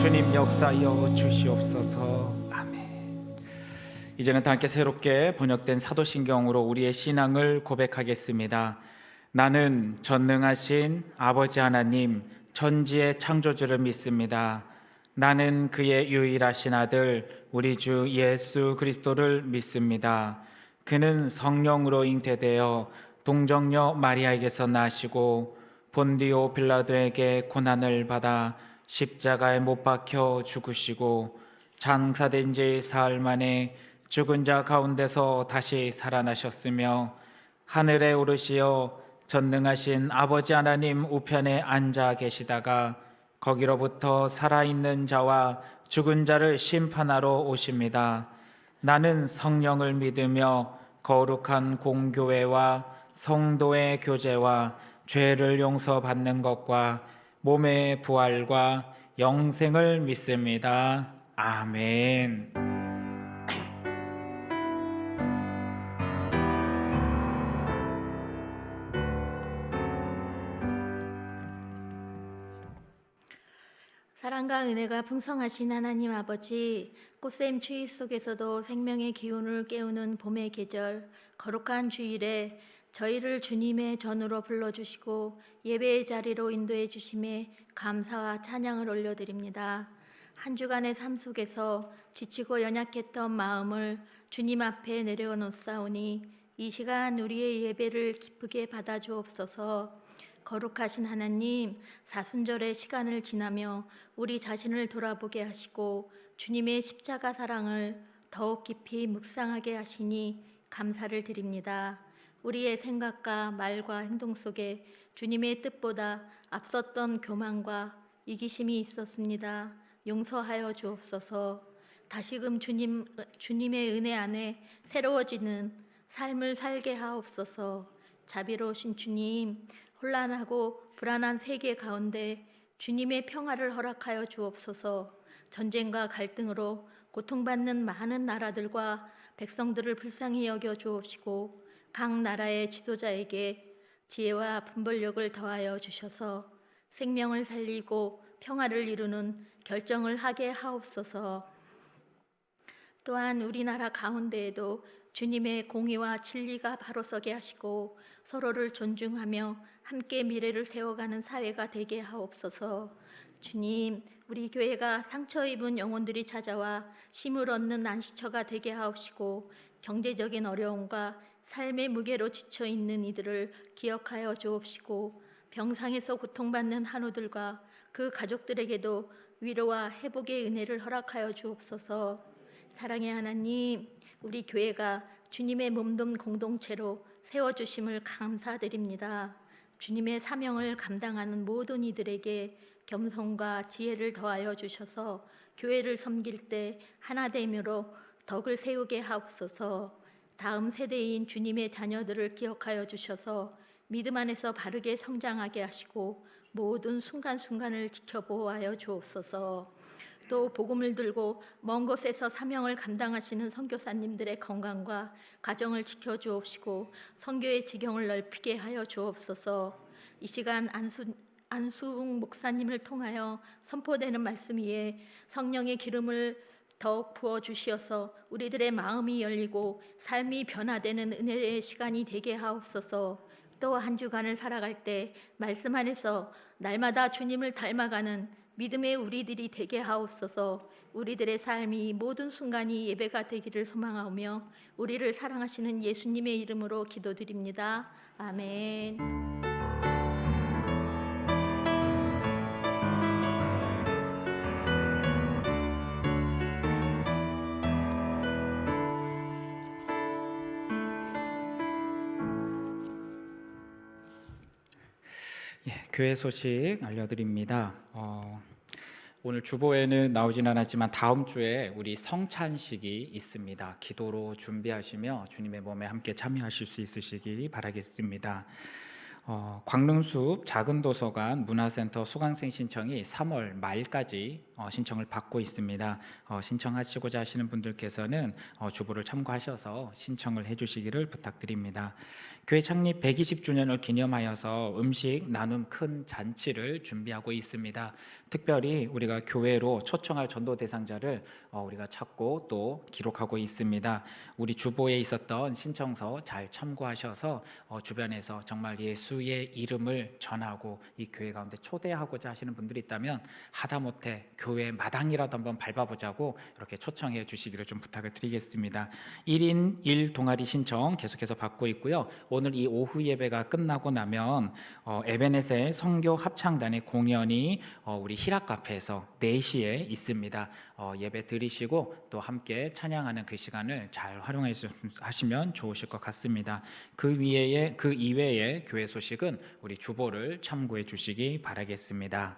주님 역사여 주시옵소서. 아멘. 이제는 다 함께 새롭게 번역된 사도신경으로 우리의 신앙을 고백하겠습니다. 나는 전능하신 아버지 하나님 천지의 창조주를 믿습니다. 나는 그의 유일하신 아들 우리 주 예수 그리스도를 믿습니다. 그는 성령으로 잉태되어 동정녀 마리아에게서 나시고 본디오 빌라도에게 고난을 받아 십자가에 못 박혀 죽으시고 장사된 지 사흘 만에 죽은 자 가운데서 다시 살아나셨으며 하늘에 오르시어 전능하신 아버지 하나님 우편에 앉아 계시다가 거기로부터 살아있는 자와 죽은 자를 심판하러 오십니다. 나는 성령을 믿으며 거룩한 공교회와 성도의 교제와 죄를 용서받는 것과 몸의 부활과 영생을 믿습니다. 아멘. 사랑과 은혜가 풍성하신 하나님 아버지, 꽃샘 추위 속에서도 생명의 기운을 깨우는 봄의 계절, 거룩한 주일에 저희를 주님의 전으로 불러주시고 예배의 자리로 인도해 주심에 감사와 찬양을 올려드립니다. 한 주간의 삶 속에서 지치고 연약했던 마음을 주님 앞에 내려놓사오니 이 시간 우리의 예배를 기쁘게 받아주옵소서. 거룩하신 하나님, 사순절의 시간을 지나며 우리 자신을 돌아보게 하시고 주님의 십자가 사랑을 더욱 깊이 묵상하게 하시니 감사를 드립니다. 우리의 생각과 말과 행동 속에 주님의 뜻보다 앞섰던 교만과 이기심이 있었습니다. 용서하여 주옵소서. 다시금 주님의 은혜 안에 새로워지는 삶을 살게 하옵소서. 자비로우신 주님, 혼란하고 불안한 세계 가운데 주님의 평화를 허락하여 주옵소서. 전쟁과 갈등으로 고통받는 많은 나라들과 백성들을 불쌍히 여겨 주옵시고 각 나라의 지도자에게 지혜와 분별력을 더하여 주셔서 생명을 살리고 평화를 이루는 결정을 하게 하옵소서. 또한 우리나라 가운데에도 주님의 공의와 진리가 바로 서게 하시고 서로를 존중하며 함께 미래를 세워가는 사회가 되게 하옵소서. 주님, 우리 교회가 상처 입은 영혼들이 찾아와 쉼을 얻는 안식처가 되게 하옵시고 경제적인 어려움과 삶의 무게로 지쳐 있는 이들을 기억하여 주옵시고 병상에서 고통받는 한우들과 그 가족들에게도 위로와 회복의 은혜를 허락하여 주옵소서. 사랑의 하나님, 우리 교회가 주님의 몸된 공동체로 세워주심을 감사드립니다. 주님의 사명을 감당하는 모든 이들에게 겸손과 지혜를 더하여 주셔서 교회를 섬길 때 하나됨으로 덕을 세우게 하옵소서. 다음 세대인 주님의 자녀들을 기억하여 주셔서 믿음 안에서 바르게 성장하게 하시고 모든 순간순간을 지켜보아여 주옵소서. 또 복음을 들고 먼 곳에서 사명을 감당하시는 선교사님들의 건강과 가정을 지켜주옵시고 선교의 지경을 넓히게 하여 주옵소서. 이 시간 안수웅 목사님을 통하여 선포되는 말씀 위에 성령의 기름을 더욱 부어주시어서 우리들의 마음이 열리고 삶이 변화되는 은혜의 시간이 되게 하옵소서. 또 한 주간을 살아갈 때 말씀 안에서 날마다 주님을 닮아가는 믿음의 우리들이 되게 하옵소서. 우리들의 삶이 모든 순간이 예배가 되기를 소망하며 우리를 사랑하시는 예수님의 이름으로 기도드립니다. 아멘. 교회 소식 알려드립니다. 오늘 주보에는 나오진 않았지만 다음 주에 우리 성찬식이 있습니다. 기도로 준비하시며 주님의 몸에 함께 참여하실 수 있으시기 바라겠습니다. 광릉숲 작은도서관 문화센터 수강생 신청이 3월 말까지 신청을 받고 있습니다. 신청하시고자 하시는 분들께서는 주보를 참고하셔서 신청을 해주시기를 부탁드립니다. 교회 창립 120주년을 기념하여서 음식 나눔 큰 잔치를 준비하고 있습니다. 특별히 우리가 교회로 초청할 전도 대상자를 우리가 찾고 또 기록하고 있습니다. 우리 주보에 있었던 신청서 잘 참고하셔서 주변에서 정말 예수의 이름을 전하고 이 교회 가운데 초대하고자 하시는 분들이 있다면 하다못해 교회 마당이라도 한번 밟아보자고 이렇게 초청해 주시기를 좀 부탁을 드리겠습니다. 1인 1 동아리 신청 계속해서 받고 있고요. 오늘 이 오후 예배가 끝나고 나면 에베네셀 선교 합창단의 공연이 우리 히라 카페에서 4시에 있습니다. 예배 드리시고 또 함께 찬양하는 그 시간을 잘 활용하시면 좋으실 것 같습니다. 그 이외에 교회 소식은 우리 주보를 참고해 주시기 바라겠습니다.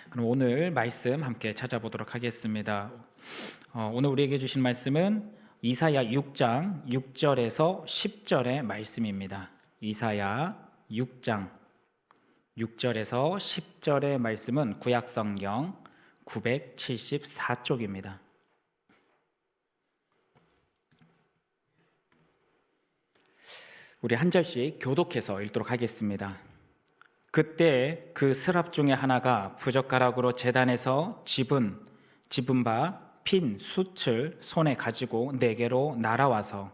그럼 오늘 말씀 함께 찾아보도록 하겠습니다. 오늘 우리에게 주신 말씀은 이사야 6장 6절에서 10절의 말씀입니다. 이사야 6장 6절에서 10절의 말씀은 구약성경 974쪽입니다. 우리 한 절씩 교독해서 읽도록 하겠습니다. 그때 그 스랍 중에 하나가 부젓가락으로 제단에서 집은 바 핀 숯을 손에 가지고 내게로 날아와서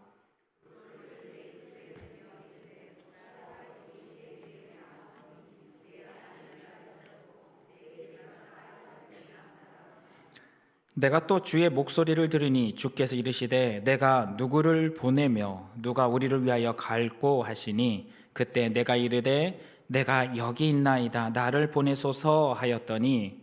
내가 또 주의 목소리를 들으니 주께서 이르시되 내가 누구를 보내며 누가 우리를 위하여 갈고 하시니 그때 내가 이르되 내가 여기 있나이다 나를 보내소서 하였더니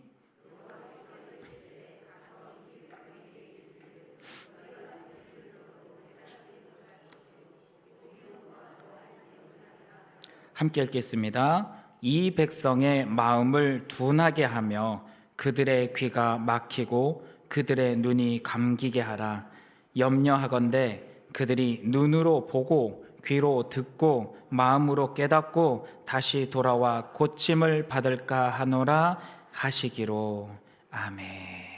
함께 읽겠습니다. 이 백성의 마음을 둔하게 하며 그들의 귀가 막히고 그들의 눈이 감기게 하라. 염려하건대 그들이 눈으로 보고 귀로 듣고 마음으로 깨닫고 다시 돌아와 고침을 받을까 하노라 하시기로. 아멘.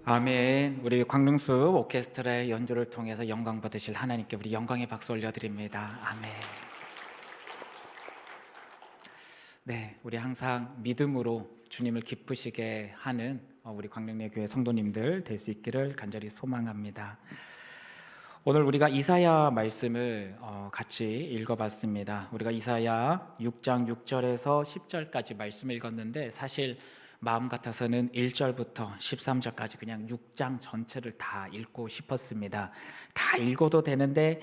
아멘. 우리 광릉숲 오케스트라의 연주를 통해서 영광 받으실 하나님께 우리 영광의 박수 올려드립니다. 아멘. 네, 우리 항상 믿음으로 주님을 기쁘시게 하는 우리 광릉내교회 성도님들 될 수 있기를 간절히 소망합니다. 오늘 우리가 이사야 말씀을 같이 읽어봤습니다. 우리가 이사야 6장 6절에서 10절까지 말씀을 읽었는데 사실 마음 같아서는 1절부터 13절까지 그냥 6장 전체를 다 읽고 싶었습니다. 다 읽어도 되는데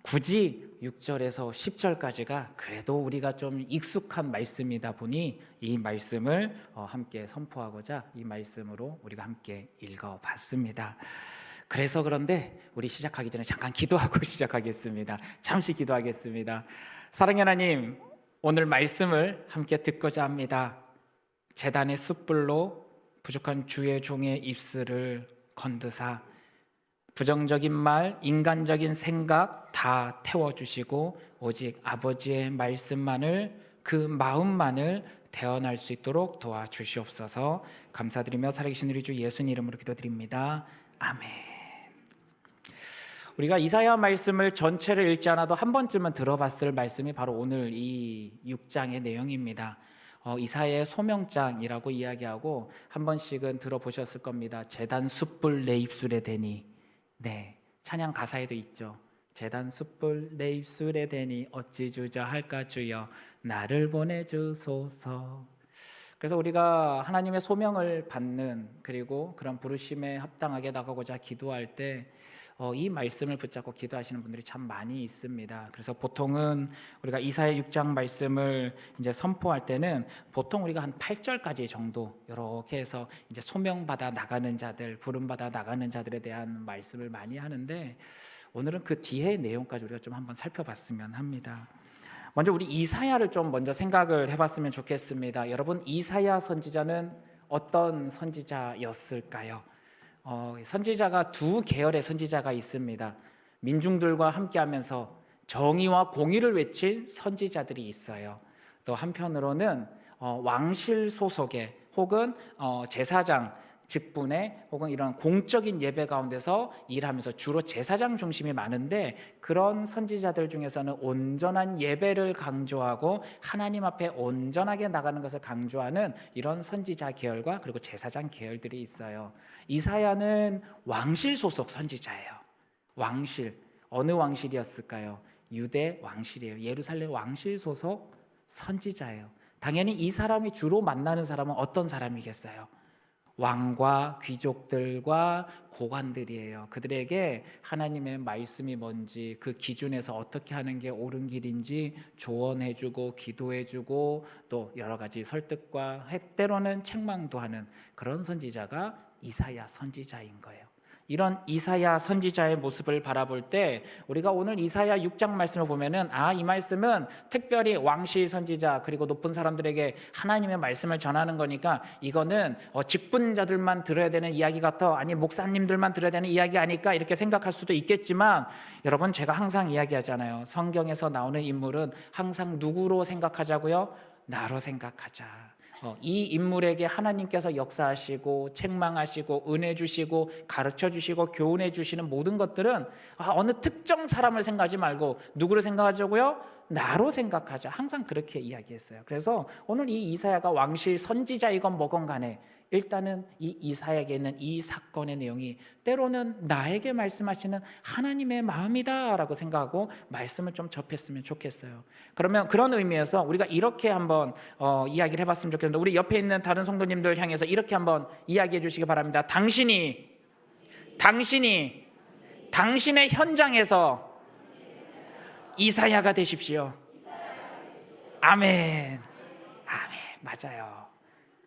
굳이 6절에서 10절까지가 그래도 우리가 좀 익숙한 말씀이다 보니 이 말씀을 함께 선포하고자 이 말씀으로 우리가 함께 읽어봤습니다. 그래서 그런데 우리 시작하기 전에 잠깐 기도하고 시작하겠습니다. 잠시 기도하겠습니다. 사랑의 하나님, 오늘 말씀을 함께 듣고자 합니다. 제단의 숯불로 부족한 주의 종의 입술을 건드사 부정적인 말, 인간적인 생각 다 태워주시고 오직 아버지의 말씀만을, 그 마음만을 대언할 수 있도록 도와주시옵소서. 감사드리며 살아계신 우리 주 예수님 이름으로 기도드립니다. 아멘. 우리가 이사야 말씀을 전체를 읽지 않아도 한 번쯤은 들어봤을 말씀이 바로 오늘 이 6장의 내용입니다. 이사야의 소명장이라고 이야기하고 한 번씩은 들어보셨을 겁니다. 제단 숯불 내 입술에 대니. 네, 찬양 가사에도 있죠. 제단 숯불 내 입술에 대니 어찌 주저할까 주여 나를 보내주소서. 그래서 우리가 하나님의 소명을 받는, 그리고 그런 부르심에 합당하게 나가고자 기도할 때 이 말씀을 붙잡고 기도하시는 분들이 참 많이 있습니다. 그래서 보통은 우리가 이사야 6장 말씀을 이제 선포할 때는 보통 우리가 한 8절까지 정도 이렇게 해서 이제 소명받아 나가는 자들, 부름받아 나가는 자들에 대한 말씀을 많이 하는데 오늘은 그 뒤의 내용까지 우리가 좀 한번 살펴봤으면 합니다. 먼저 우리 이사야를 좀 먼저 생각을 해봤으면 좋겠습니다. 여러분, 이사야 선지자는 어떤 선지자였을까요? 선지자가 두 계열의 선지자가 있습니다. 민중들과 함께하면서 정의와 공의를 외친 선지자들이 있어요. 또 한편으로는 왕실 소속의 혹은 제사장 직분의 혹은 이런 공적인 예배 가운데서 일하면서 주로 제사장 중심이 많은데 그런 선지자들 중에서는 온전한 예배를 강조하고 하나님 앞에 온전하게 나가는 것을 강조하는 이런 선지자 계열과 그리고 제사장 계열들이 있어요. 이사야는 왕실 소속 선지자예요. 왕실, 어느 왕실이었을까요? 유대 왕실이에요. 예루살렘 왕실 소속 선지자예요. 당연히 이 사람이 주로 만나는 사람은 어떤 사람이겠어요? 왕과 귀족들과 고관들이에요. 그들에게 하나님의 말씀이 뭔지, 그 기준에서 어떻게 하는 게 옳은 길인지 조언해주고 기도해주고 또 여러 가지 설득과 때로는 책망도 하는 그런 선지자가 이사야 선지자인 거예요. 이런 이사야 선지자의 모습을 바라볼 때 우리가 오늘 이사야 6장 말씀을 보면은 이 말씀은 특별히 왕실 선지자 그리고 높은 사람들에게 하나님의 말씀을 전하는 거니까 이거는 직분자들만 들어야 되는 이야기 같아, 아니 목사님들만 들어야 되는 이야기 아닐까 이렇게 생각할 수도 있겠지만 여러분, 제가 항상 이야기하잖아요. 성경에서 나오는 인물은 항상 누구로 생각하자고요? 나로 생각하자. 이 인물에게 하나님께서 역사하시고 책망하시고 은혜 주시고 가르쳐 주시고 교훈해 주시는 모든 것들은 어느 특정 사람을 생각하지 말고 누구를 생각하자고요? 나로 생각하자. 항상 그렇게 이야기했어요. 그래서 오늘 이 이사야가 왕실 선지자이건 뭐건 간에 일단은 이 이사야에게 있는 이 사건의 내용이 때로는 나에게 말씀하시는 하나님의 마음이다라고 생각하고 말씀을 좀 접했으면 좋겠어요. 그러면 그런 의미에서 우리가 이렇게 한번 이야기를 해봤으면 좋겠는데 우리 옆에 있는 다른 성도님들 향해서 이렇게 한번 이야기해 주시기 바랍니다. 당신이 당신의 현장에서 이사야가 되십시오. 아멘. 맞아요.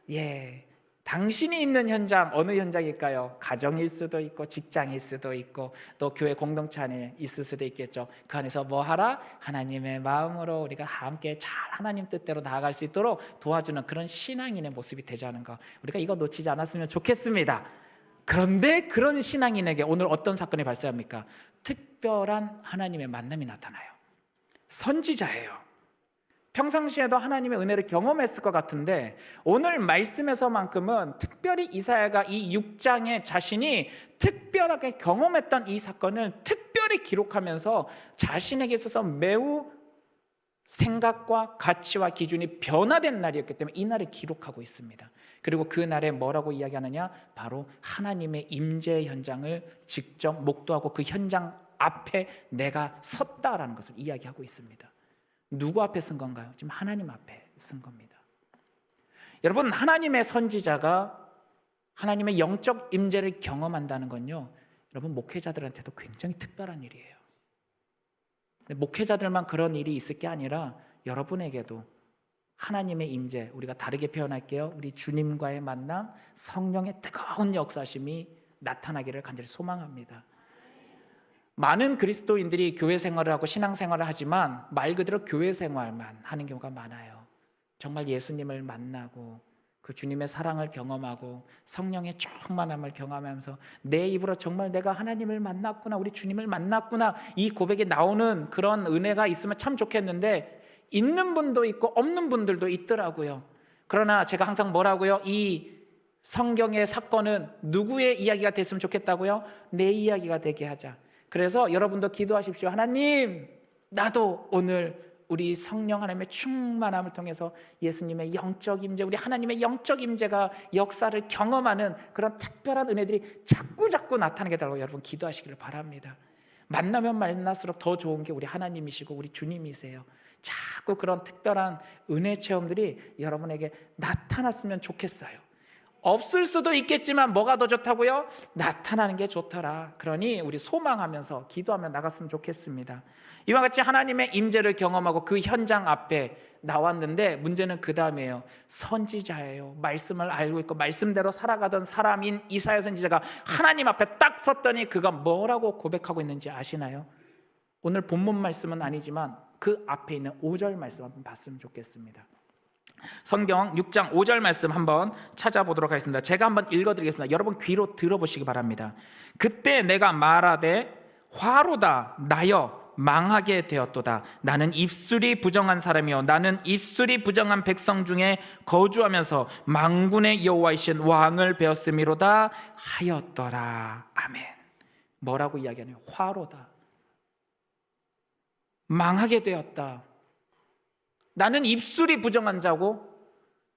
예. 당신이 있는 현장, 어느 현장일까요? 가정일 수도 있고 직장일 수도 있고 또 교회 공동체 안에 있을 수도 있겠죠. 그 안에서 뭐 하라? 하나님의 마음으로 우리가 함께 잘 하나님 뜻대로 나아갈 수 있도록 도와주는 그런 신앙인의 모습이 되자는 거, 우리가 이거 놓치지 않았으면 좋겠습니다. 그런데 그런 신앙인에게 오늘 어떤 사건이 발생합니까? 특별한 하나님의 만남이 나타나요. 선지자예요. 평상시에도 하나님의 은혜를 경험했을 것 같은데 오늘 말씀에서만큼은 특별히 이사야가 이 6장에 자신이 특별하게 경험했던 이 사건을 특별히 기록하면서 자신에게 있어서 매우 생각과 가치와 기준이 변화된 날이었기 때문에 이 날을 기록하고 있습니다. 그리고 그 날에 뭐라고 이야기하느냐? 바로 하나님의 임재 현장을 직접 목도하고 그 현장 앞에 내가 섰다라는 것을 이야기하고 있습니다. 누구 앞에 쓴 건가요? 지금 하나님 앞에 쓴 겁니다. 여러분, 하나님의 선지자가 하나님의 영적 임재를 경험한다는 건요, 여러분 목회자들한테도 굉장히 특별한 일이에요. 목회자들만 그런 일이 있을 게 아니라 여러분에게도 하나님의 임재, 우리가 다르게 표현할게요. 우리 주님과의 만남, 성령의 뜨거운 역사심이 나타나기를 간절히 소망합니다. 많은 그리스도인들이 교회 생활을 하고 신앙 생활을 하지만 말 그대로 교회 생활만 하는 경우가 많아요. 정말 예수님을 만나고 그 주님의 사랑을 경험하고 성령의 충만함을 경험하면서 내 입으로 정말 내가 하나님을 만났구나, 우리 주님을 만났구나, 이 고백이 나오는 그런 은혜가 있으면 참 좋겠는데 있는 분도 있고 없는 분들도 있더라고요. 그러나 제가 항상 뭐라고요? 이 성경의 사건은 누구의 이야기가 됐으면 좋겠다고요? 내 이야기가 되게 하자. 그래서 여러분도 기도하십시오. 하나님, 나도 오늘 우리 성령 하나님의 충만함을 통해서 예수님의 영적 임재, 우리 하나님의 영적 임재가 역사를 경험하는 그런 특별한 은혜들이 자꾸 나타나게 달라고 여러분 기도하시기를 바랍니다. 만나면 만날수록 더 좋은 게 우리 하나님이시고 우리 주님이세요. 자꾸 그런 특별한 은혜 체험들이 여러분에게 나타났으면 좋겠어요. 없을 수도 있겠지만 뭐가 더 좋다고요? 나타나는 게 좋더라. 그러니 우리 소망하면서 기도하며 나갔으면 좋겠습니다. 이와 같이 하나님의 임재를 경험하고 그 현장 앞에 나왔는데 문제는 그 다음이에요. 선지자예요. 말씀을 알고 있고 말씀대로 살아가던 사람인 이사야 선지자가 하나님 앞에 딱 섰더니 그가 뭐라고 고백하고 있는지 아시나요? 오늘 본문 말씀은 아니지만 그 앞에 있는 5절 말씀 한번 봤으면 좋겠습니다. 성경 6장 5절 말씀 한번 찾아보도록 하겠습니다. 제가 한번 읽어드리겠습니다. 여러분 귀로 들어보시기 바랍니다. 그때 내가 말하되 화로다 나여 망하게 되었도다. 나는 입술이 부정한 사람이요 나는 입술이 부정한 백성 중에 거주하면서 만군의 여호와이신 왕을 배웠음이로다 하였더라. 아멘. 뭐라고 이야기하나요? 화로다. 망하게 되었다. 나는 입술이 부정한 자고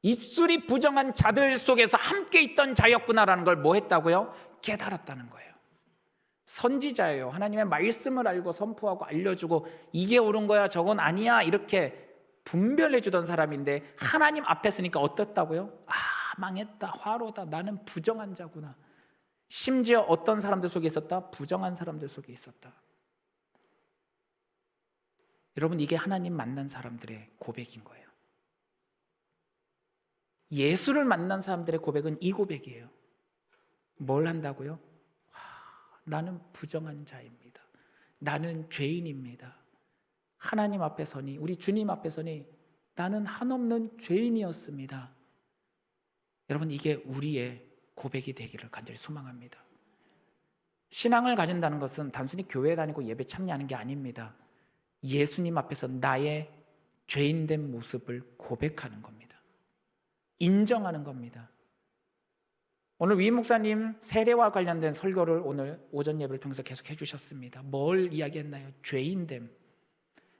입술이 부정한 자들 속에서 함께 있던 자였구나라는 걸 뭐 했다고요? 깨달았다는 거예요. 선지자예요. 하나님의 말씀을 알고 선포하고 알려주고 이게 옳은 거야 저건 아니야 이렇게 분별해 주던 사람인데 하나님 앞에 서니까 어떻다고요? 아, 망했다, 화로다, 나는 부정한 자구나. 심지어 어떤 사람들 속에 있었다? 부정한 사람들 속에 있었다. 여러분, 이게 하나님 만난 사람들의 고백인 거예요. 예수를 만난 사람들의 고백은 이 고백이에요. 뭘 한다고요? 나는 부정한 자입니다. 나는 죄인입니다. 하나님 앞에 서니, 우리 주님 앞에 서니 나는 한없는 죄인이었습니다. 여러분, 이게 우리의 고백이 되기를 간절히 소망합니다. 신앙을 가진다는 것은 단순히 교회 다니고 예배 참여하는 게 아닙니다. 예수님 앞에서 나의 죄인된 모습을 고백하는 겁니다. 인정하는 겁니다. 오늘 위 목사님 세례와 관련된 설교를 오늘 오전 예배를 통해서 계속 해주셨습니다. 뭘 이야기했나요? 죄인됨.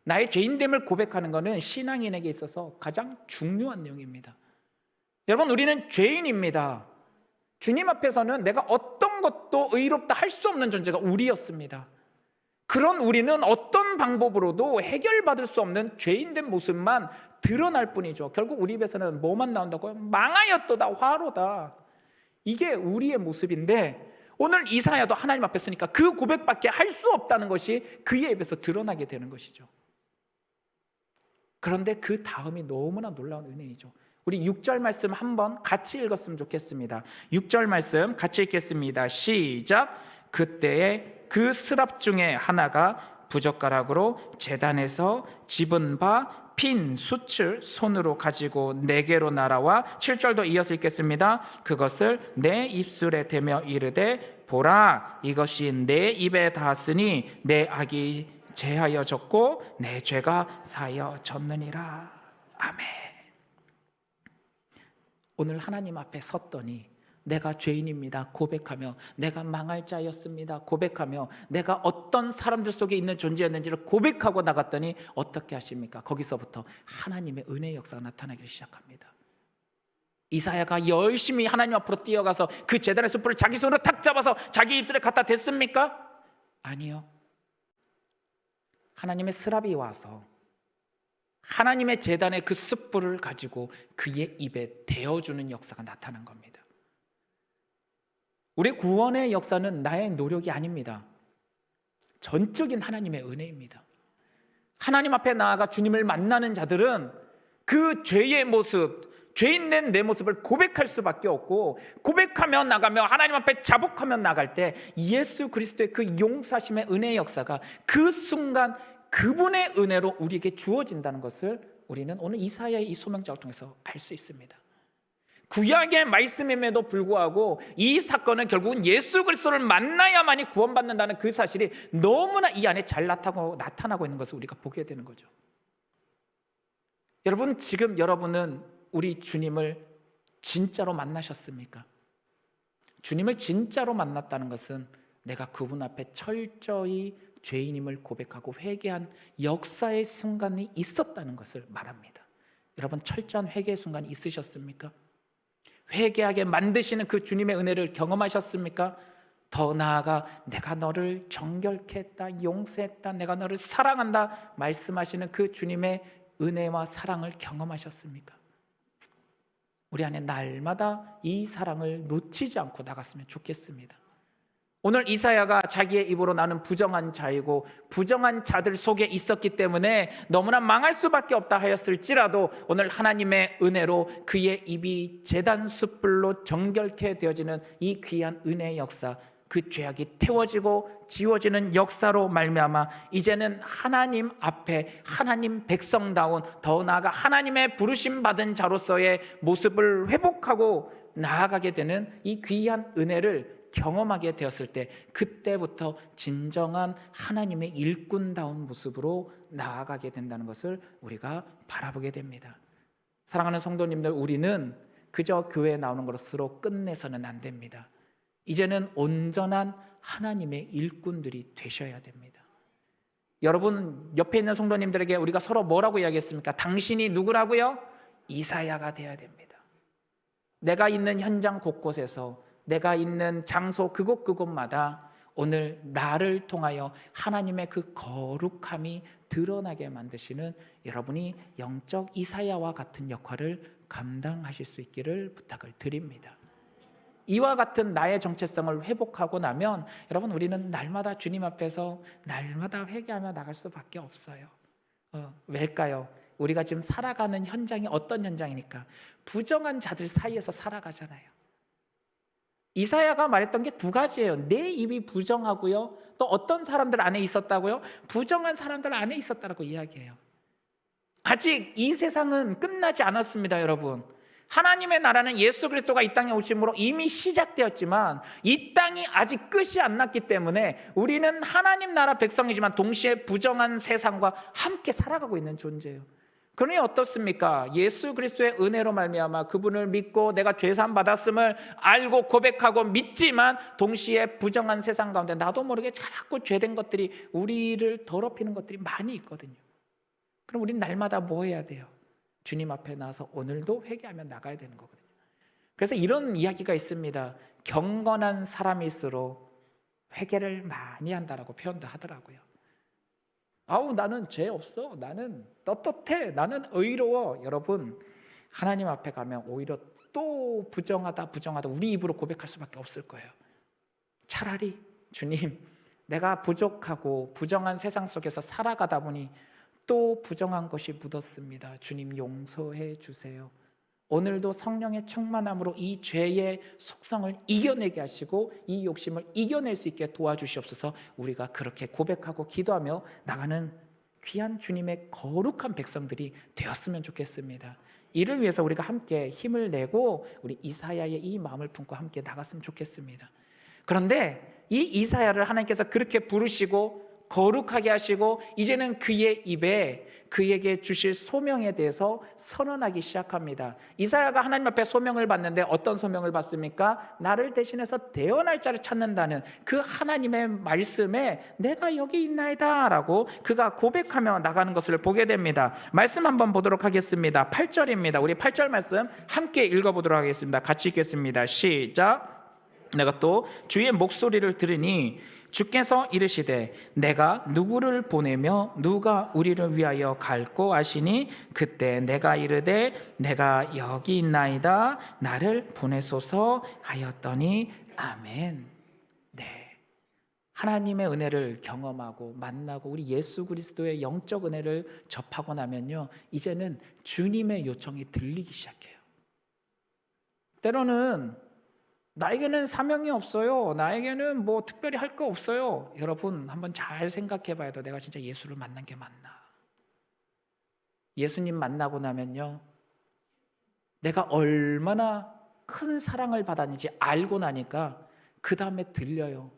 나의 죄인됨을 고백하는 것은 신앙인에게 있어서 가장 중요한 내용입니다. 여러분, 우리는 죄인입니다. 주님 앞에서는 내가 어떤 것도 의롭다 할 수 없는 존재가 우리였습니다. 그런 우리는 어떤 방법으로도 해결받을 수 없는 죄인된 모습만 드러날 뿐이죠. 결국 우리 입에서는 뭐만 나온다고요? 망하였도다, 화로다. 이게 우리의 모습인데 오늘 이사야도 하나님 앞에 서니까 그 고백밖에 할 수 없다는 것이 그의 입에서 드러나게 되는 것이죠. 그런데 그 다음이 너무나 놀라운 은혜이죠. 우리 6절 말씀 한번 같이 읽었으면 좋겠습니다. 6절 말씀 같이 읽겠습니다. 시작. 그때에 그 스랍 중에 하나가 부젓가락으로 제단에서 집은 바 핀 숯을 손으로 가지고 내게로 날아와 7절도 이어서 읽겠습니다. 그것을 내 입술에 대며 이르되 보라, 이것이 내 입에 닿았으니 내 악이 제하여졌고 내 죄가 사여졌느니라. 아멘. 오늘 하나님 앞에 섰더니 내가 죄인입니다 고백하며, 내가 망할 자였습니다 고백하며, 내가 어떤 사람들 속에 있는 존재였는지를 고백하고 나갔더니 어떻게 하십니까? 거기서부터 하나님의 은혜의 역사가 나타나기 시작합니다. 이사야가 열심히 하나님 앞으로 뛰어가서 그 제단의 숯불을 자기 손으로 탁 잡아서 자기 입술에 갖다 댔습니까? 아니요. 하나님의 스랍이 와서 하나님의 제단의 그 숯불을 가지고 그의 입에 대어주는 역사가 나타난 겁니다. 우리 구원의 역사는 나의 노력이 아닙니다. 전적인 하나님의 은혜입니다. 하나님 앞에 나아가 주님을 만나는 자들은 그 죄의 모습, 죄인된 내 모습을 고백할 수밖에 없고, 고백하며 나가며 하나님 앞에 자복하며 나갈 때 예수 그리스도의 그 용서하심의 은혜의 역사가 그 순간 그분의 은혜로 우리에게 주어진다는 것을 우리는 오늘 이사야의 이 소명장을 통해서 알 수 있습니다. 구약의 말씀임에도 불구하고 이 사건은 결국은 예수 그리스도를 만나야만이 구원받는다는 그 사실이 너무나 이 안에 잘 나타나고 있는 것을 우리가 보게 되는 거죠. 여러분, 지금 여러분은 우리 주님을 진짜로 만나셨습니까? 주님을 진짜로 만났다는 것은 내가 그분 앞에 철저히 죄인임을 고백하고 회개한 역사의 순간이 있었다는 것을 말합니다. 여러분, 철저한 회개의 순간이 있으셨습니까? 회개하게 만드시는 그 주님의 은혜를 경험하셨습니까? 더 나아가 내가 너를 정결케 했다, 용서했다, 내가 너를 사랑한다 말씀하시는 그 주님의 은혜와 사랑을 경험하셨습니까? 우리 안에 날마다 이 사랑을 놓치지 않고 나갔으면 좋겠습니다. 오늘 이사야가 자기의 입으로 나는 부정한 자이고 부정한 자들 속에 있었기 때문에 너무나 망할 수밖에 없다 하였을지라도 오늘 하나님의 은혜로 그의 입이 제단 숯불로 정결케 되어지는 이 귀한 은혜의 역사, 그 죄악이 태워지고 지워지는 역사로 말미암아 이제는 하나님 앞에 하나님 백성다운, 더 나아가 하나님의 부르심 받은 자로서의 모습을 회복하고 나아가게 되는 이 귀한 은혜를 경험하게 되었을 때, 그때부터 진정한 하나님의 일꾼다운 모습으로 나아가게 된다는 것을 우리가 바라보게 됩니다. 사랑하는 성도님들, 우리는 그저 교회에 나오는 것으로 끝내서는 안 됩니다. 이제는 온전한 하나님의 일꾼들이 되셔야 됩니다. 여러분, 옆에 있는 성도님들에게 우리가 서로 뭐라고 이야기했습니까? 당신이 누구라고요? 이사야가 되어야 됩니다. 내가 있는 현장 곳곳에서, 내가 있는 장소 그곳마다 오늘 나를 통하여 하나님의 그 거룩함이 드러나게 만드시는 여러분이 영적 이사야와 같은 역할을 감당하실 수 있기를 부탁을 드립니다. 이와 같은 나의 정체성을 회복하고 나면 여러분, 우리는 날마다 주님 앞에서 날마다 회개하며 나갈 수밖에 없어요. 왜일까요? 우리가 지금 살아가는 현장이 어떤 현장이니까? 부정한 자들 사이에서 살아가잖아요. 이사야가 말했던 게 두 가지예요. 내 입이 부정하고요, 또 어떤 사람들 안에 있었다고요? 부정한 사람들 안에 있었다고 이야기해요. 아직 이 세상은 끝나지 않았습니다. 여러분, 하나님의 나라는 예수 그리스도가 이 땅에 오심으로 이미 시작되었지만 이 땅이 아직 끝이 안 났기 때문에 우리는 하나님 나라 백성이지만 동시에 부정한 세상과 함께 살아가고 있는 존재예요. 그러니 어떻습니까? 예수 그리스도의 은혜로 말미암아 그분을 믿고 내가 죄사함 받았음을 알고 고백하고 믿지만 동시에 부정한 세상 가운데 나도 모르게 자꾸 죄된 것들이 우리를 더럽히는 것들이 많이 있거든요. 그럼 우리는 날마다 뭐 해야 돼요? 주님 앞에 나와서 오늘도 회개하며 나가야 되는 거거든요. 그래서 이런 이야기가 있습니다. 경건한 사람일수록 회개를 많이 한다라고 표현도 하더라고요. 아우, 나는 죄 없어, 나는 떳떳해, 나는 의로워. 여러분, 하나님 앞에 가면 오히려 또 부정하다 우리 입으로 고백할 수밖에 없을 거예요. 차라리 주님, 내가 부족하고 부정한 세상 속에서 살아가다 보니 또 부정한 것이 묻었습니다. 주님 용서해 주세요. 오늘도 성령의 충만함으로 이 죄의 속성을 이겨내게 하시고 이 욕심을 이겨낼 수 있게 도와주시옵소서. 우리가 그렇게 고백하고 기도하며 나가는 귀한 주님의 거룩한 백성들이 되었으면 좋겠습니다. 이를 위해서 우리가 함께 힘을 내고 우리 이사야의 이 마음을 품고 함께 나갔으면 좋겠습니다. 그런데 이 이사야를 하나님께서 그렇게 부르시고 거룩하게 하시고 이제는 그의 입에 그에게 주실 소명에 대해서 선언하기 시작합니다. 이사야가 하나님 앞에 소명을 받는데 어떤 소명을 받습니까? 나를 대신해서 대언할 자를 찾는다는 그 하나님의 말씀에 내가 여기 있나이다 라고 그가 고백하며 나가는 것을 보게 됩니다. 말씀 한번 보도록 하겠습니다. 8절입니다. 우리 8절 말씀 함께 읽어보도록 하겠습니다. 같이 읽겠습니다. 시작. 내가 또 주의 목소리를 들으니 주께서 이르시되 내가 누구를 보내며 누가 우리를 위하여 갈꼬 하시니 그때 내가 이르되 내가 여기 있나이다 나를 보내소서 하였더니 아멘. 네, 하나님의 은혜를 경험하고 만나고 우리 예수 그리스도의 영적 은혜를 접하고 나면요, 이제는 주님의 요청이 들리기 시작해요. 때로는 나에게는 사명이 없어요. 나에게는 뭐 특별히 할 거 없어요. 여러분 한번 잘 생각해 봐야 돼. 내가 진짜 예수를 만난 게 맞나? 예수님 만나고 나면요, 내가 얼마나 큰 사랑을 받았는지 알고 나니까 그 다음에 들려요.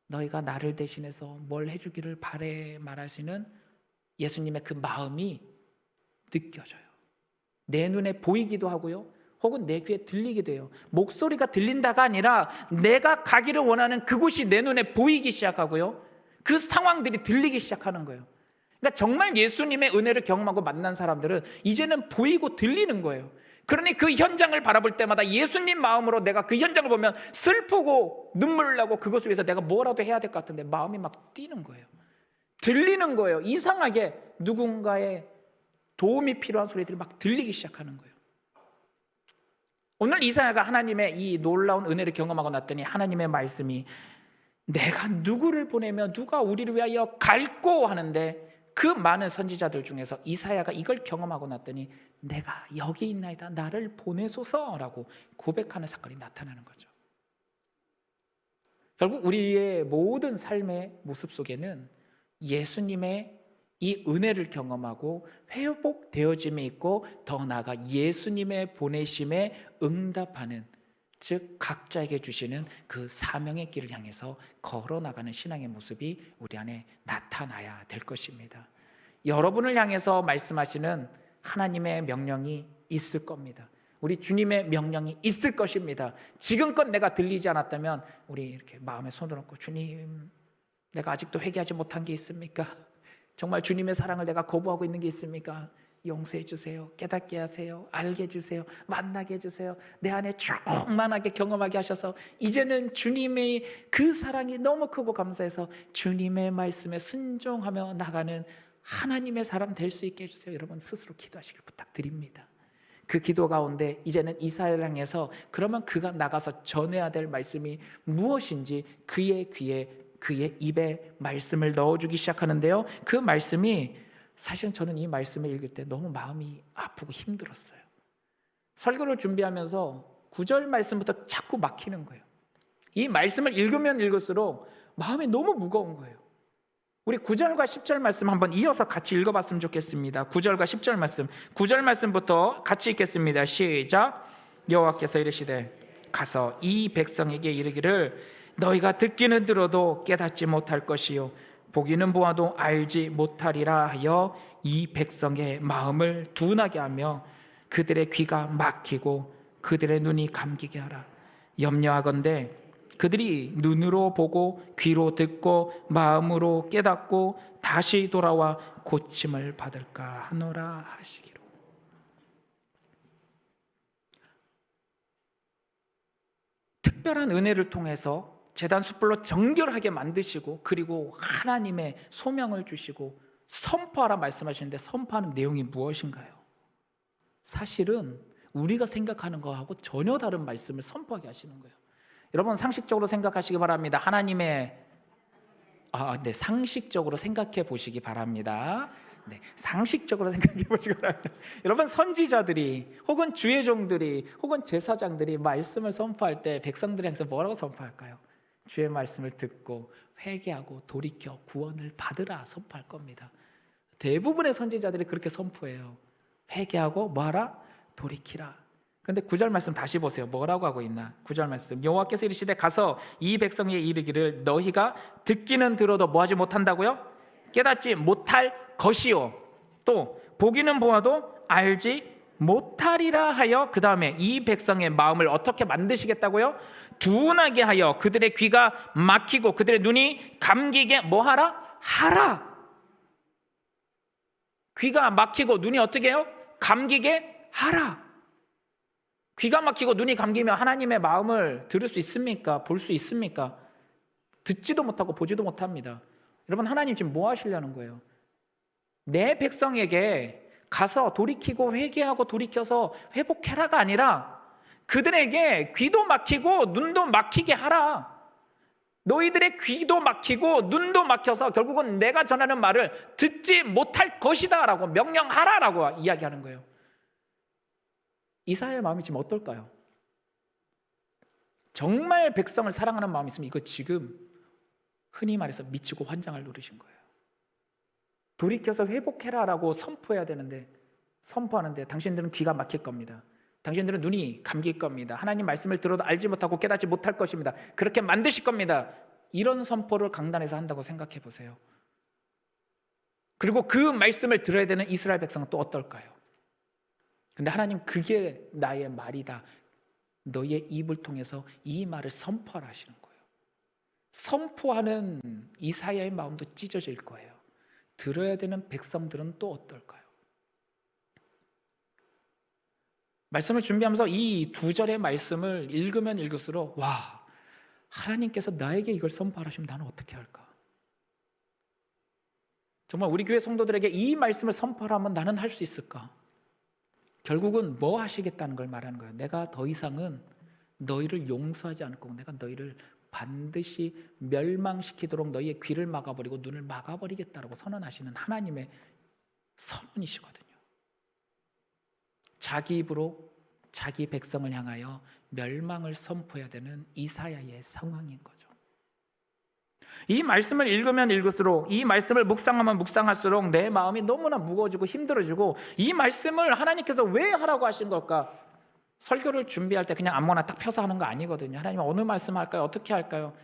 너희가 나를 대신해서 뭘 해주기를 바래 말하시는 예수님의 그 마음이 느껴져요. 내 눈에 보이기도 하고요, 혹은 내 귀에 들리기도 해요. 목소리가 들린다가 아니라 내가 가기를 원하는 그곳이 내 눈에 보이기 시작하고요, 그 상황들이 들리기 시작하는 거예요. 그러니까 정말 예수님의 은혜를 경험하고 만난 사람들은 이제는 보이고 들리는 거예요. 그러니 그 현장을 바라볼 때마다 예수님 마음으로 내가 그 현장을 보면 슬프고 눈물 나고 그것을 위해서 내가 뭐라도 해야 될 것 같은데 마음이 막 뛰는 거예요. 들리는 거예요. 이상하게 누군가의 도움이 필요한 소리들이 막 들리기 시작하는 거예요. 오늘 이사야가 하나님의 이 놀라운 은혜를 경험하고 났더니 하나님의 말씀이 내가 누구를 보내며 누가 우리를 위하여 갈꼬 하는데 그 많은 선지자들 중에서 이사야가 이걸 경험하고 났더니 내가 여기 있나이다 나를 보내소서라고 고백하는 사건이 나타나는 거죠. 결국 우리의 모든 삶의 모습 속에는 예수님의 이 은혜를 경험하고 회복되어짐이 있고 더 나아가 예수님의 보내심에 응답하는, 즉 각자에게 주시는 그 사명의 길을 향해서 걸어나가는 신앙의 모습이 우리 안에 나타나야 될 것입니다. 여러분을 향해서 말씀하시는 하나님의 명령이 있을 겁니다. 우리 주님의 명령이 있을 것입니다. 지금껏 내가 들리지 않았다면 우리 이렇게 마음에 손을 얹고 주님, 내가 아직도 회개하지 못한 게 있습니까? 정말 주님의 사랑을 내가 거부하고 있는 게 있습니까? 용서해 주세요. 깨닫게 하세요. 알게 해주세요. 만나게 해주세요. 내 안에 충만하게 경험하게 하셔서 이제는 주님의 그 사랑이 너무 크고 감사해서 주님의 말씀에 순종하며 나가는 하나님의 사람 될 수 있게 해주세요. 여러분 스스로 기도하시길 부탁드립니다. 그 기도 가운데 이제는 이사야를 향해서 그러면 그가 나가서 전해야 될 말씀이 무엇인지 그의 귀에, 그의 입에 말씀을 넣어주기 시작하는데요, 그 말씀이 사실은 저는 이 말씀을 읽을 때 너무 마음이 아프고 힘들었어요. 설교를 준비하면서 9절 말씀부터 자꾸 막히는 거예요. 이 말씀을 읽으면 읽을수록 마음이 너무 무거운 거예요. 우리 9절과 10절 말씀 한번 이어서 같이 읽어봤으면 좋겠습니다. 9절과 10절 말씀, 9절 말씀부터 같이 읽겠습니다. 시작. 여호와께서 이르시되 가서 이 백성에게 이르기를 너희가 듣기는 들어도 깨닫지 못할 것이요 보기는 보아도 알지 못하리라 하여 이 백성의 마음을 둔하게 하며 그들의 귀가 막히고 그들의 눈이 감기게 하라. 염려하건대 그들이 눈으로 보고 귀로 듣고 마음으로 깨닫고 다시 돌아와 고침을 받을까 하노라 하시기로. 특별한 은혜를 통해서 제단 숯불로 정결하게 만드시고 그리고 하나님의 소명을 주시고 선포하라 말씀하시는데 선포하는 내용이 무엇인가요? 사실은 우리가 생각하는 거하고 전혀 다른 말씀을 선포하게 하시는 거예요. 여러분 상식적으로 생각하시기 바랍니다. 하나님의 상식적으로 생각해 보시기 바랍니다. 네, 상식적으로 생각해 보시기 바랍니다. 여러분 선지자들이 혹은 주의 종들이 혹은 제사장들이 말씀을 선포할 때 백성들이 항상 뭐라고 선포할까요? 주의 말씀을 듣고 회개하고 돌이켜 구원을 받으라 선포할 겁니다. 대부분의 선지자들이 그렇게 선포해요. 회개하고 뭐하라? 돌이키라. 그런데 9절 말씀 다시 보세요. 뭐라고 하고 있나? 9절 말씀, 여호와께서 이르시되 가서 이 백성에게 이르기를 너희가 듣기는 들어도 뭐하지 못한다고요? 깨닫지 못할 것이요 또 보기는 보아도 알지 못하리라 하여 그 다음에 이 백성의 마음을 어떻게 만드시겠다고요? 둔하게 하여 그들의 귀가 막히고 그들의 눈이 감기게 뭐하라? 하라. 귀가 막히고 눈이 어떻게 해요? 감기게 하라. 귀가 막히고 눈이 감기면 하나님의 마음을 들을 수 있습니까? 볼 수 있습니까? 듣지도 못하고 보지도 못합니다. 여러분, 하나님 지금 뭐 하시려는 거예요? 내 백성에게 가서 돌이키고 회개하고 돌이켜서 회복해라가 아니라 그들에게 귀도 막히고 눈도 막히게 하라. 너희들의 귀도 막히고 눈도 막혀서 결국은 내가 전하는 말을 듣지 못할 것이다 라고 명령하라라고 이야기하는 거예요. 이사야의 마음이 지금 어떨까요? 정말 백성을 사랑하는 마음이 있으면 이거 지금 흔히 말해서 미치고 환장을 누르신 거예요. 돌이켜서 회복해라라고 선포해야 되는데, 선포하는데 당신들은 귀가 막힐 겁니다. 당신들은 눈이 감길 겁니다. 하나님 말씀을 들어도 알지 못하고 깨닫지 못할 것입니다. 그렇게 만드실 겁니다. 이런 선포를 강단에서 한다고 생각해 보세요. 그리고 그 말씀을 들어야 되는 이스라엘 백성은 또 어떨까요? 근데 하나님, 그게 나의 말이다, 너희의 입을 통해서 이 말을 선포하라 하시는 거예요. 선포하는 이사야의 마음도 찢어질 거예요. 들어야 되는 백성들은 또 어떨까요? 말씀을 준비하면서 이 2절의 말씀을 읽으면 읽을수록 와, 하나님께서 나에게 이걸 선포하시면 나는 어떻게 할까? 정말 우리 교회 성도들에게 이 말씀을 선포하면 나는 할 수 있을까? 결국은 뭐 하시겠다는 걸 말하는 거예요. 내가 더 이상은 너희를 용서하지 않을 거고 내가 너희를 반드시 멸망시키도록 너희의 귀를 막아버리고 눈을 막아버리겠다라고 선언하시는 하나님의 선언이시거든요. 자기 입으로 자기 백성을 향하여 멸망을 선포해야 되는 이사야의 상황인 거죠. 이 말씀을 읽으면 읽을수록, 이 말씀을 묵상하면 묵상할수록 내 마음이 너무나 무거워지고 힘들어지고, 이 말씀을 하나님께서 왜 하라고 하신 걸까? 설교를 준비할 때 그냥 아무거나 딱 펴서 하는 거 아니거든요. 하나님 어느 말씀 할까요? 어떻게 할까요?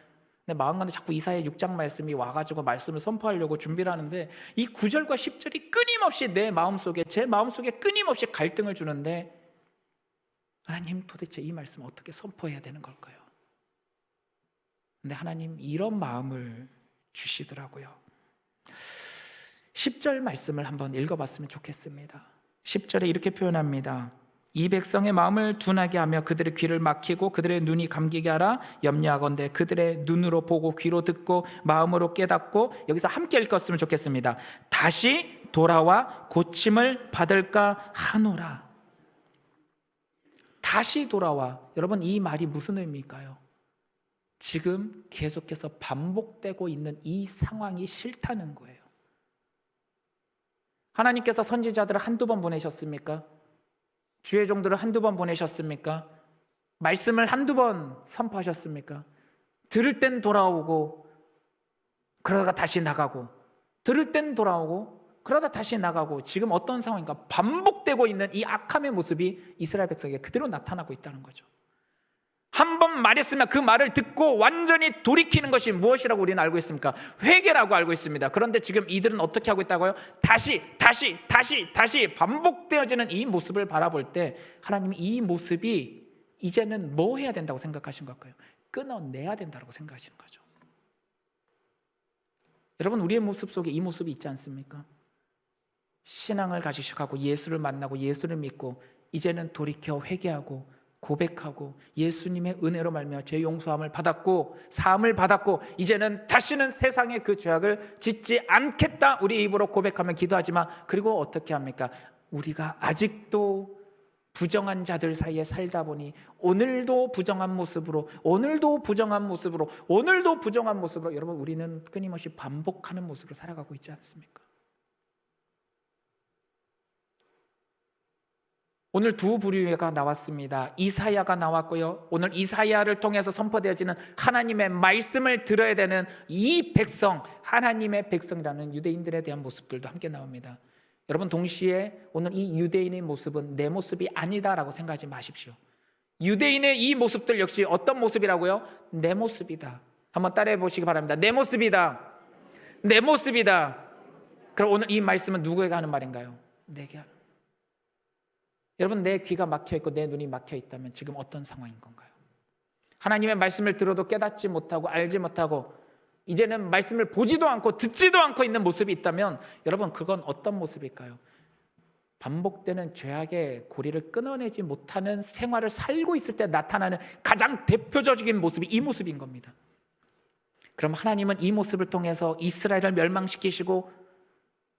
내 마음 가운데 자꾸 이사야 6장 말씀이 와가지고 말씀을 선포하려고 준비를 하는데, 이 9절과 10절이 끊임없이 내 마음속에, 제 마음속에 끊임없이 갈등을 주는데, 하나님 도대체 이 말씀 어떻게 선포해야 되는 걸까요? 근데 하나님 이런 마음을 주시더라고요. 10절 말씀을 한번 읽어봤으면 좋겠습니다. 10절에 이렇게 표현합니다. 이 백성의 마음을 둔하게 하며 그들의 귀를 막히고 그들의 눈이 감기게 하라. 염려하건대 그들의 눈으로 보고 귀로 듣고 마음으로 깨닫고, 여기서 함께 읽었으면 좋겠습니다. 다시 돌아와 고침을 받을까 하노라. 다시 돌아와. 여러분, 이 말이 무슨 의미일까요? 지금 계속해서 반복되고 있는 이 상황이 싫다는 거예요. 하나님께서 선지자들을 한두 번 보내셨습니까? 주의 종들을 한두 번 보내셨습니까? 말씀을 한두 번 선포하셨습니까? 들을 땐 돌아오고 그러다가 다시 나가고, 들을 땐 돌아오고 그러다 다시 나가고, 지금 어떤 상황인가? 반복되고 있는 이 악함의 모습이 이스라엘 백성에게 그대로 나타나고 있다는 거죠. 한 번 말했으면 그 말을 듣고 완전히 돌이키는 것이 무엇이라고 우리는 알고 있습니까? 회개라고 알고 있습니다. 그런데 지금 이들은 어떻게 하고 있다고요? 다시 반복되어지는 이 모습을 바라볼 때 하나님이 이 모습이 이제는 뭐 해야 된다고 생각하신 걸까요? 끊어내야 된다고 생각하시는 거죠. 여러분, 우리의 모습 속에 이 모습이 있지 않습니까? 신앙을 가지시고 예수를 만나고 예수를 믿고 이제는 돌이켜 회개하고 고백하고 예수님의 은혜로 말미암아 죄 용서함을 받았고 사함을 받았고, 이제는 다시는 세상의 그 죄악을 짓지 않겠다 우리 입으로 고백하면 기도하지만, 그리고 어떻게 합니까? 우리가 아직도 부정한 자들 사이에 살다 보니 오늘도 부정한 모습으로 여러분, 우리는 끊임없이 반복하는 모습으로 살아가고 있지 않습니까? 오늘 두 부류가 나왔습니다. 이사야가 나왔고요, 오늘 이사야를 통해서 선포되어지는 하나님의 말씀을 들어야 되는 이 백성, 하나님의 백성이라는 유대인들에 대한 모습들도 함께 나옵니다. 여러분 동시에 오늘 이 유대인의 모습은 내 모습이 아니다라고 생각하지 마십시오. 유대인의 이 모습들 역시 어떤 모습이라고요? 내 모습이다. 한번 따라해 보시기 바랍니다. 내 모습이다. 내 모습이다. 그럼 오늘 이 말씀은 누구에게 하는 말인가요? 내게 하는. 여러분 내 귀가 막혀 있고 내 눈이 막혀 있다면 지금 어떤 상황인 건가요? 하나님의 말씀을 들어도 깨닫지 못하고 알지 못하고 이제는 말씀을 보지도 않고 듣지도 않고 있는 모습이 있다면 여러분 그건 어떤 모습일까요? 반복되는 죄악의 고리를 끊어내지 못하는 생활을 살고 있을 때 나타나는 가장 대표적인 모습이 이 모습인 겁니다. 그럼 하나님은 이 모습을 통해서 이스라엘을 멸망시키시고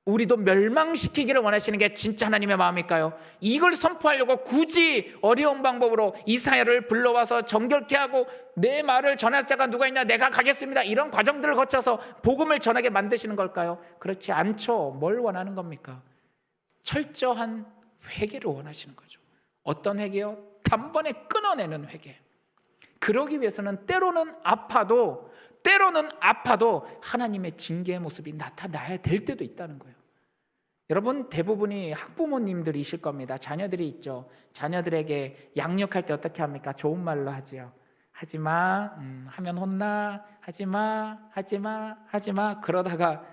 우리도 멸망시키기를 원하시는 게 진짜 하나님의 마음일까요? 이걸 선포하려고 굳이 어려운 방법으로 이사야를 불러와서 정결케 하고 내 말을 전할 자가 누가 있냐 내가 가겠습니다 이런 과정들을 거쳐서 복음을 전하게 만드시는 걸까요? 그렇지 않죠. 뭘 원하는 겁니까? 철저한 회개를 원하시는 거죠. 어떤 회개요? 단번에 끊어내는 회개. 그러기 위해서는 때로는 아파도 하나님의 징계의 모습이 나타나야 될 때도 있다는 거예요. 여러분 대부분이 학부모님들이실 겁니다. 자녀들이 있죠. 자녀들에게 양육할 때 어떻게 합니까? 좋은 말로 하지요. 하지마, 하면 혼나. 하지마. 그러다가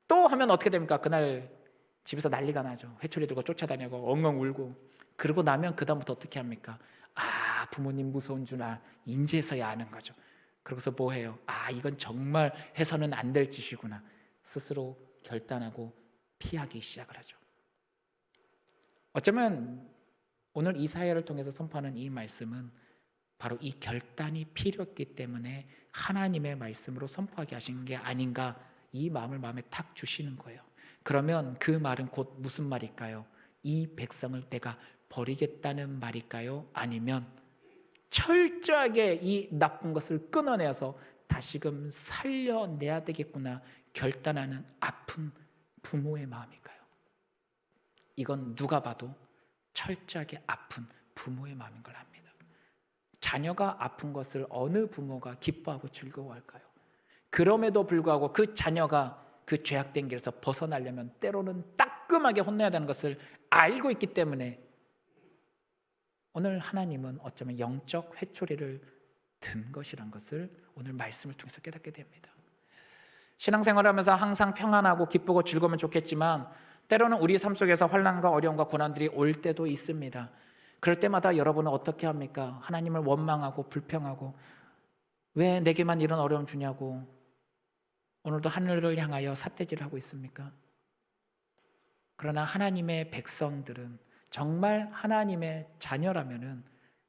또 하면 어떻게 됩니까? 그날 집에서 난리가 나죠. 회초리 들고 쫓아다니고 엉엉 울고. 그러고 나면 그 다음부터 어떻게 합니까? 아, 부모님 무서운 줄 인지해서야 아는 거죠. 그러고서 뭐 해요? 아, 이건 정말 해서는 안 될 짓이구나. 스스로 결단하고 피하기 시작을 하죠. 어쩌면 오늘 이사야를 통해서 선포하는 이 말씀은 바로 이 결단이 필요했기 때문에 하나님의 말씀으로 선포하게 하신 게 아닌가, 이 마음을 마음에 탁 주시는 거예요. 그러면 그 말은 곧 무슨 말일까요? 이 백성을 내가 버리겠다는 말일까요? 아니면 철저하게 이 나쁜 것을 끊어내어서 다시금 살려내야 되겠구나 결단하는 아픈 부모의 마음일까요? 이건 누가 봐도 철저하게 아픈 부모의 마음인 걸 압니다. 자녀가 아픈 것을 어느 부모가 기뻐하고 즐거워할까요? 그럼에도 불구하고 그 자녀가 그 죄악된 길에서 벗어나려면 때로는 따끔하게 혼내야 되는 것을 알고 있기 때문에 오늘 하나님은 어쩌면 영적 회초리를 든 것이란 것을 오늘 말씀을 통해서 깨닫게 됩니다. 신앙생활을 하면서 항상 평안하고 기쁘고 즐거우면 좋겠지만 때로는 우리 삶 속에서 환난과 어려움과 고난들이 올 때도 있습니다. 그럴 때마다 여러분은 어떻게 합니까? 하나님을 원망하고 불평하고 왜 내게만 이런 어려움 주냐고 오늘도 하늘을 향하여 삿대질을 하고 있습니까? 그러나 하나님의 백성들은 정말 하나님의 자녀라면은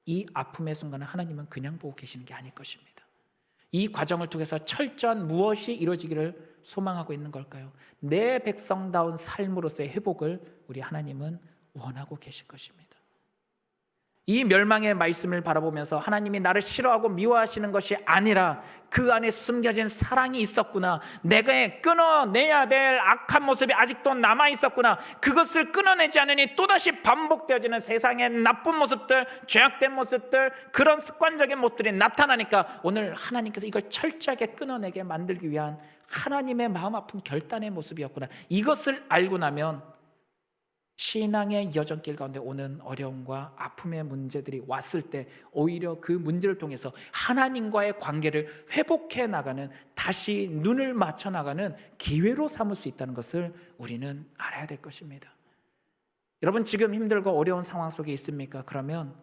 이 아픔의 순간을 하나님은 그냥 보고 계시는 게 아닐 것입니다. 이 과정을 통해서 철저한 무엇이 이루어지기를 소망하고 있는 걸까요? 내 백성다운 삶으로서의 회복을 우리 하나님은 원하고 계실 것입니다. 이 멸망의 말씀을 바라보면서 하나님이 나를 싫어하고 미워하시는 것이 아니라 그 안에 숨겨진 사랑이 있었구나, 내가 끊어내야 될 악한 모습이 아직도 남아있었구나, 그것을 끊어내지 않으니 또다시 반복되어지는 세상의 나쁜 모습들, 죄악된 모습들, 그런 습관적인 모습들이 나타나니까 오늘 하나님께서 이걸 철저하게 끊어내게 만들기 위한 하나님의 마음 아픈 결단의 모습이었구나, 이것을 알고 나면 신앙의 여정길 가운데 오는 어려움과 아픔의 문제들이 왔을 때 오히려 그 문제를 통해서 하나님과의 관계를 회복해 나가는, 다시 눈을 맞춰 나가는 기회로 삼을 수 있다는 것을 우리는 알아야 될 것입니다. 여러분 지금 힘들고 어려운 상황 속에 있습니까? 그러면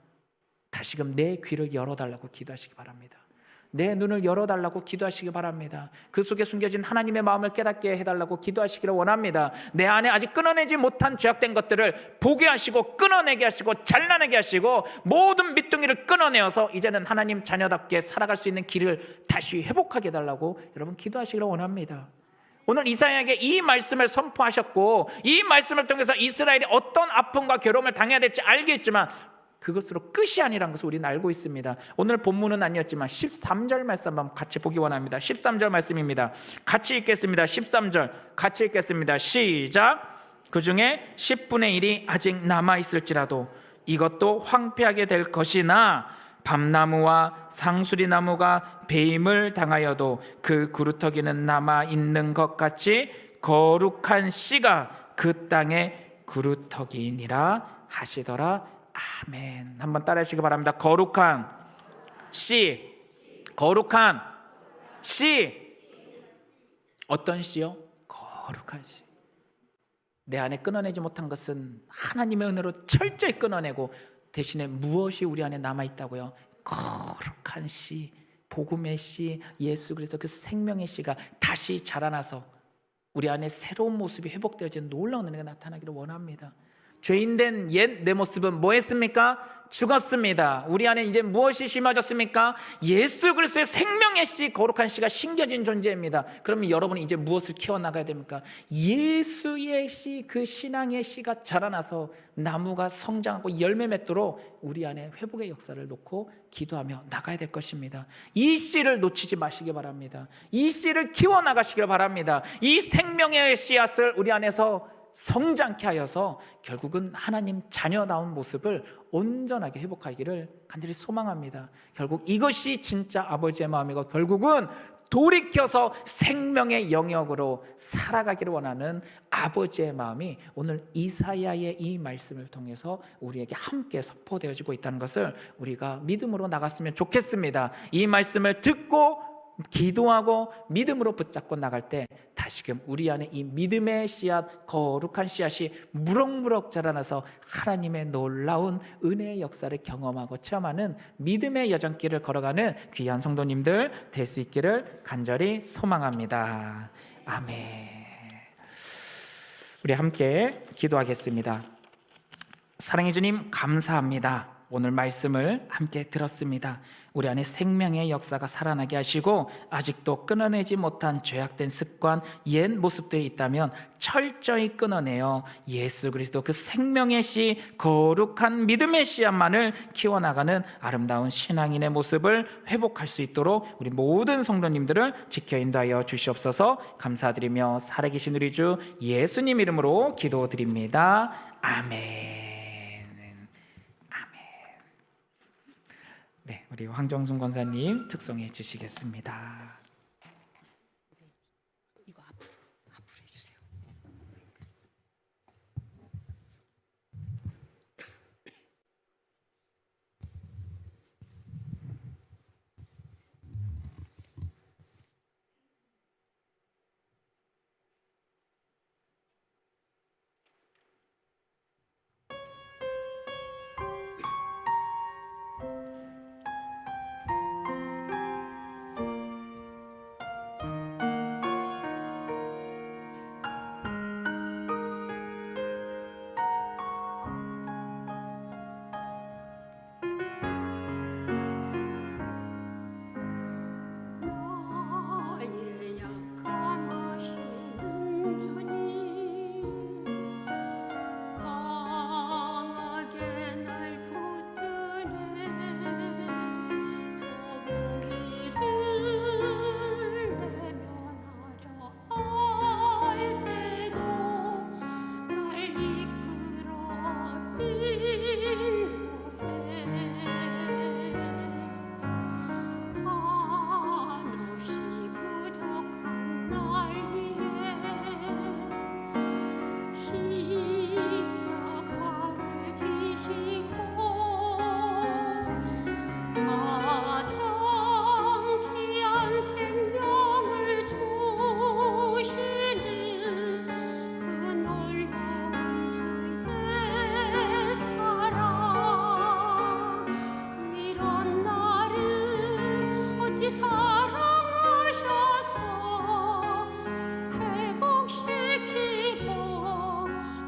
다시금 내 귀를 열어달라고 기도하시기 바랍니다. 내 눈을 열어달라고 기도하시기 바랍니다. 그 속에 숨겨진 하나님의 마음을 깨닫게 해달라고 기도하시기를 원합니다. 내 안에 아직 끊어내지 못한 죄악된 것들을 보게 하시고 끊어내게 하시고 잘라내게 하시고 모든 밑둥이를 끊어내어서 이제는 하나님 자녀답게 살아갈 수 있는 길을 다시 회복하게 해달라고 여러분 기도하시기를 원합니다. 오늘 이사야에게 이 말씀을 선포하셨고 이 말씀을 통해서 이스라엘이 어떤 아픔과 괴로움을 당해야 될지 알겠지만 그것으로 끝이 아니라는 것을 우리는 알고 있습니다. 오늘 본문은 아니었지만 13절 말씀 한번 같이 보기 원합니다. 13절 말씀입니다. 같이 읽겠습니다. 13절 같이 읽겠습니다. 시작. 그 중에 10분의 1이 아직 남아있을지라도 이것도 황폐하게 될 것이나 밤나무와 상수리나무가 배임을 당하여도 그 구루터기는 남아있는 것 같이 거룩한 씨가 그 땅의 그루터기이니라 하시더라. 아멘. 한번 따라해 주시기 바랍니다. 거룩한 씨, 거룩한 씨. 어떤 씨요? 거룩한 씨. 내 안에 끊어내지 못한 것은 하나님의 은혜로 철저히 끊어내고 대신에 무엇이 우리 안에 남아있다고요? 거룩한 씨, 복음의 씨, 예수 그리스도 그 생명의 씨가 다시 자라나서 우리 안에 새로운 모습이 회복되어지는 놀라운 은혜가 나타나기를 원합니다. 죄인된 옛 내 모습은 뭐 했습니까? 죽었습니다. 우리 안에 이제 무엇이 심어졌습니까? 예수 그리스도의 생명의 씨, 거룩한 씨가 심겨진 존재입니다. 그러면 여러분이 이제 무엇을 키워나가야 됩니까? 예수의 씨, 그 신앙의 씨가 자라나서 나무가 성장하고 열매 맺도록 우리 안에 회복의 역사를 놓고 기도하며 나가야 될 것입니다. 이 씨를 놓치지 마시기 바랍니다. 이 씨를 키워나가시길 바랍니다. 이 생명의 씨앗을 우리 안에서 성장케 하여서 결국은 하나님 자녀다운 모습을 온전하게 회복하기를 간절히 소망합니다. 결국 이것이 진짜 아버지의 마음이고 결국은 돌이켜서 생명의 영역으로 살아가기를 원하는 아버지의 마음이 오늘 이사야의 이 말씀을 통해서 우리에게 함께 선포되어지고 있다는 것을 우리가 믿음으로 나갔으면 좋겠습니다. 이 말씀을 듣고 기도하고 믿음으로 붙잡고 나갈 때 다시금 우리 안에 이 믿음의 씨앗, 거룩한 씨앗이 무럭무럭 자라나서 하나님의 놀라운 은혜의 역사를 경험하고 체험하는 믿음의 여정길을 걸어가는 귀한 성도님들 될 수 있기를 간절히 소망합니다. 아멘. 우리 함께 기도하겠습니다. 사랑해 주님, 감사합니다. 오늘 말씀을 함께 들었습니다. 우리 안에 생명의 역사가 살아나게 하시고 아직도 끊어내지 못한 죄악된 습관, 옛 모습들이 있다면 철저히 끊어내어 예수 그리스도 그 생명의 씨, 거룩한 믿음의 씨앗만을 키워나가는 아름다운 신앙인의 모습을 회복할 수 있도록 우리 모든 성도님들을 지켜 인도하여 주시옵소서. 감사드리며 살아계신 우리 주 예수님 이름으로 기도드립니다. 아멘. 네, 우리 황정순 권사님 특송해 주시겠습니다. 이거 앞으로 해주세요. 나의 약함하신 주님 강하게 날 붙드네 좁은 길을 외면하려 할 때도 날 이끌어 인도해 한없이 부족한 날 위해 십자가를 지시고 가장 귀한 생명을 주시는 그 놀라운 주의 사랑 이런 나를 어찌 사랑하셔서 회복시키고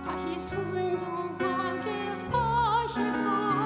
다시 순종하게 하실까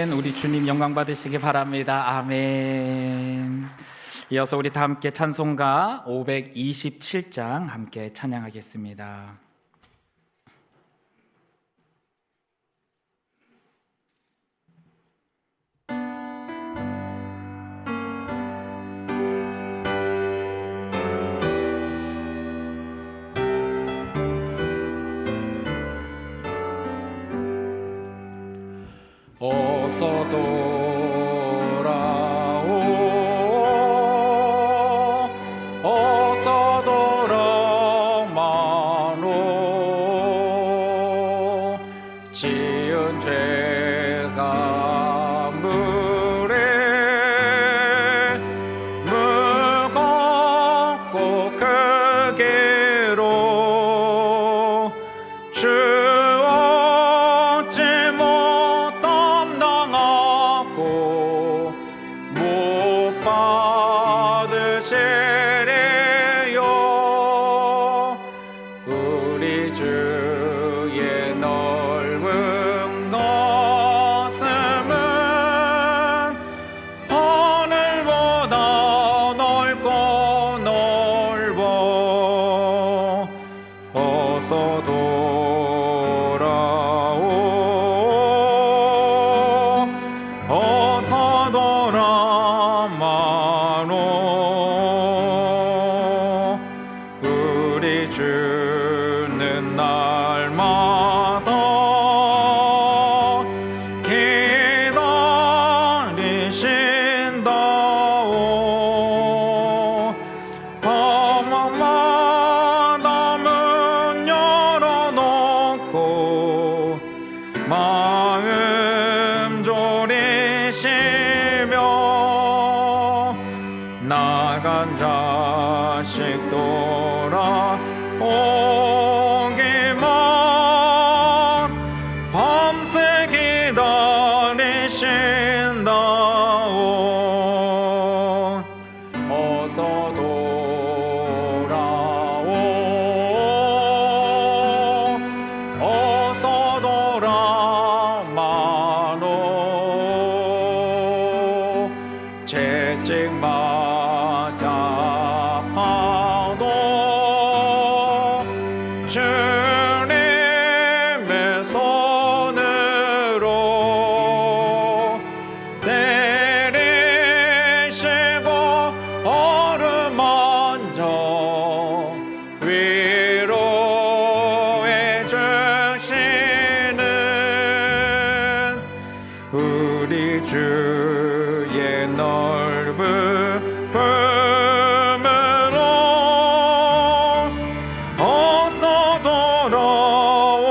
아멘. 우리 주님 영광 받으시기 바랍니다. 아멘. 이어서 우리 다 함께 찬송가 527장 함께 찬양하겠습니다. 어서 돌아오 어서 돌아오마노 지은 죄가 물에 무겁고 크기로 주 얻지 못함당하고 못 받으시래요. 우리 주의 넓은 가슴은 하늘보다 넓고 넓어 어서 돌아오 어서 돌아마노 우리 주는 날마다 기다리신다오 밤마다 문 열어놓고 마음 졸이시며 나간 자식 돌아오기만 밤새 기다리신다오 어서 돌아오 어서 돌아마노 채찍맞아 파도 주님의 손으로 때리시고 어루만져 위로해 주시는 우리 주의 넓은 품으로 어서 돌아오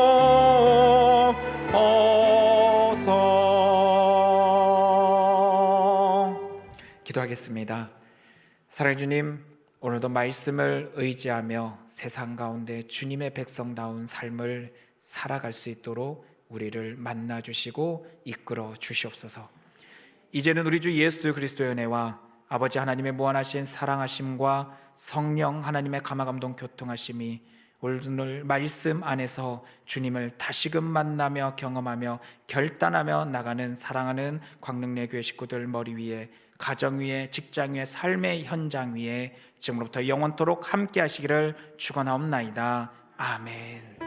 어서 기도하겠습니다. 사랑의 주님, 오늘도 말씀을 의지하며 세상 가운데 주님의 백성다운 삶을 살아갈 수 있도록 우리를 만나 주시고 이끌어 주시옵소서. 이제는 우리 주 예수 그리스도의 은혜와 아버지 하나님의 무한하신 사랑하심과 성령 하나님의 감화감동 교통하심이 오늘 말씀 안에서 주님을 다시금 만나며 경험하며 결단하며 나가는 사랑하는 광릉내 교회 식구들 머리 위에, 가정 위에, 직장 위에, 삶의 현장 위에 지금부터 영원토록 함께 하시기를 축원하옵나이다. 아멘.